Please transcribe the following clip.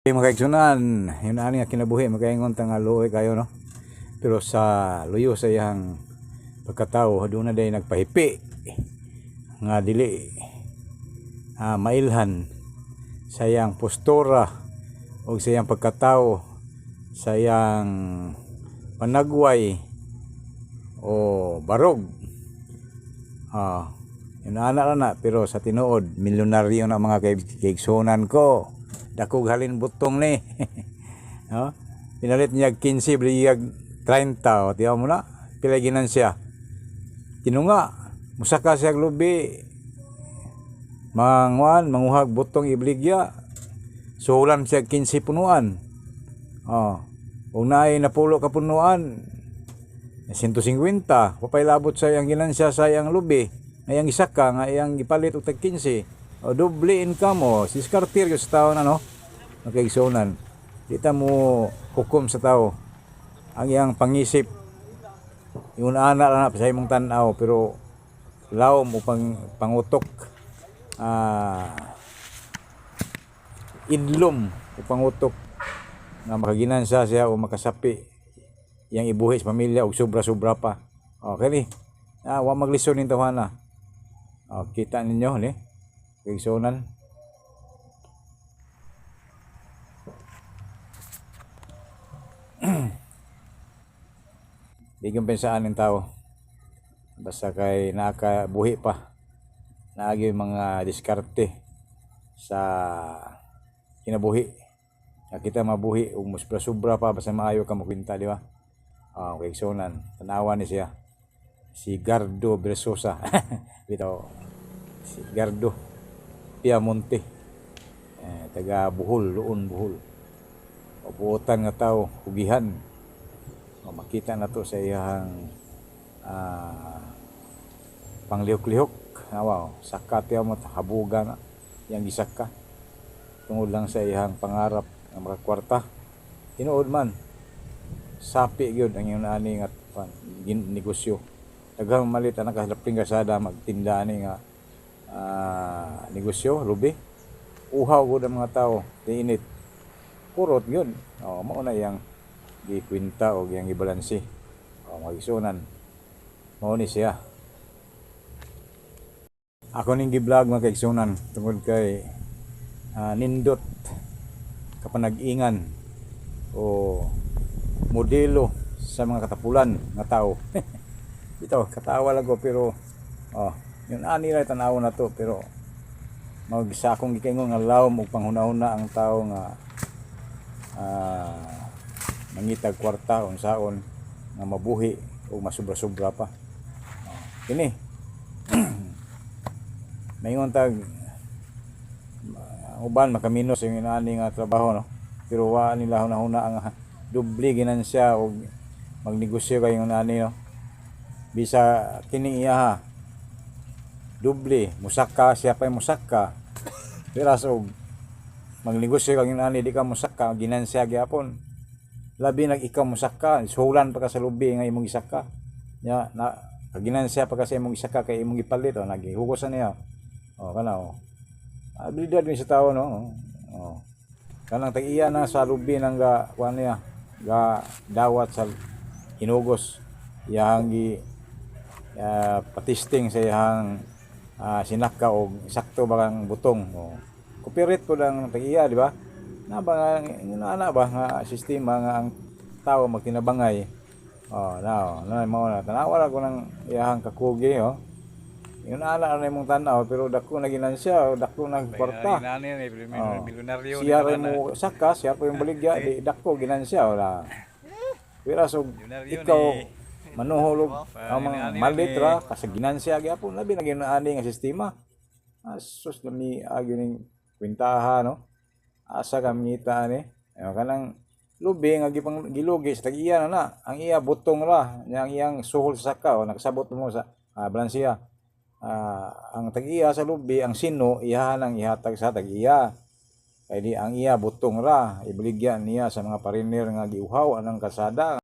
Mga kaigsunan, yun ani nga kinabuhi makaingon ta nga luoy kayo no. Pero sa luyo sa iyang pagkatao doon na day nagpahipi nga dili mailhan sa iyang postura o sa iyang pagkatao, sa iyang panagway o barog. Yun ana na pero sa tinuod milyonaryo na mga kaigsunan ko. Dakog halin butong ni. No? Pinalit niya 15 bliyag 30 o tiyaw mo na pila ginansya. Tinunga musaka siya lubi manguhag butong ibligya. Suhulan siya 15 punuan. Kung naay napulo ka punuan 150 papay labot sa iyang ginansya sa iyang lubi ngayang isaka nga iyang gipalit og tag 15 o doble income mo siskartir yung sa tao na no magkaigsunan di ta mo hukom sa tao ang iyang pangisip yung ana na sa imong tan-aw pero lawom o pangutok idlom o pangutok nga makaginansya siya o makasapi yang ibuhi sa pamilya og sobra-sobra pa okay ni wa maglisod ning tawhana kita ninyo ni kaigsunan. Di kumpensaan ng tao basta kay nakabuhi pa naagi mga diskarte sa kinabuhi na kita mabuhi ug sobra pa basta maayo ka makwinta di ba kaigsunan tanawan ni siya si Gardo Versosa bitaw si Gardo Piamonte taga Bohol, Luon, Bohol. Buotan nga tao, hugihan. Makita na to sa iyang panglihok-lihok. Saka tiyaw mo, habuga na. Yang gisaka. Tungod lang sa iyang pangarap ng mga kwarta. Tinuod man. Sapi yun ang iyong ani nga negosyo. Daghang malit ang nakahalaping kasada magtinda ani nga negosyo, lubi. Uhaw ko ng mga tao, tiinit. Purot yun. Mauna yang gikwinta o yang gibalansi. Magisunan. Mauni siya. Ako ning gi-vlog mga kaigsunan tungod kay nindot kapanag-ingan o modelo sa mga katapulan nga tao. Ito, katawa lang ko pero yun ani ra tanaw na to pero magsakong gikaingon nga lawom og panghuna-huna ang tao nga mangitag kwarta unsaon nga mabuhi o masubra-subra pa. Kini maingon tag uban makaminos yung inaani nga trabaho no pero wa nila hunahuna ang doble ginansya og magnegosyo kay yung inaani no bisa kini iya doble musaka siya pa musaka piras og magnegosyo kang inaani di ka musaka ginansya gyapon labi nag ikaw musaka suhulan pa ka sa lubi nga imong isaka nya na ginansya pa kasi imong isaka kay imong gipalit nagihugosan niya kana abilidad ni sa tao no kanang tag-iya na sa lubi nang ga kuan niya ga dawat sa hinugos iyang gi patisting sa iyang sinaka og sakto bakang butong copyright po lang tag-iya di ba na ba nga ba nga sistema nga ang tao magtinabangay na mao na tanawa ko nang iyang kakugi yun ana na imong tan-aw pero dako na ginansya dako na kwarta siya rin mo saka siya po yung baligya di dako ginansya wala pero so ikaw manuhulog ang mga malitra kasi ginansya gyapon labi na ginaani nga sistema sus lami ning kwintaha no asa kamita ni kanang lubi nga gilugi sa tag-iya na ang iya butong ra ang iyang suhol sa saka nakasabot mo sa balansiya ang tag-iya sa lubi ang sino iyahan ang ihatag sa tag-iya kay di ang iya butong ra ibaligyan niya sa mga pariner nga giuhaw anang kasada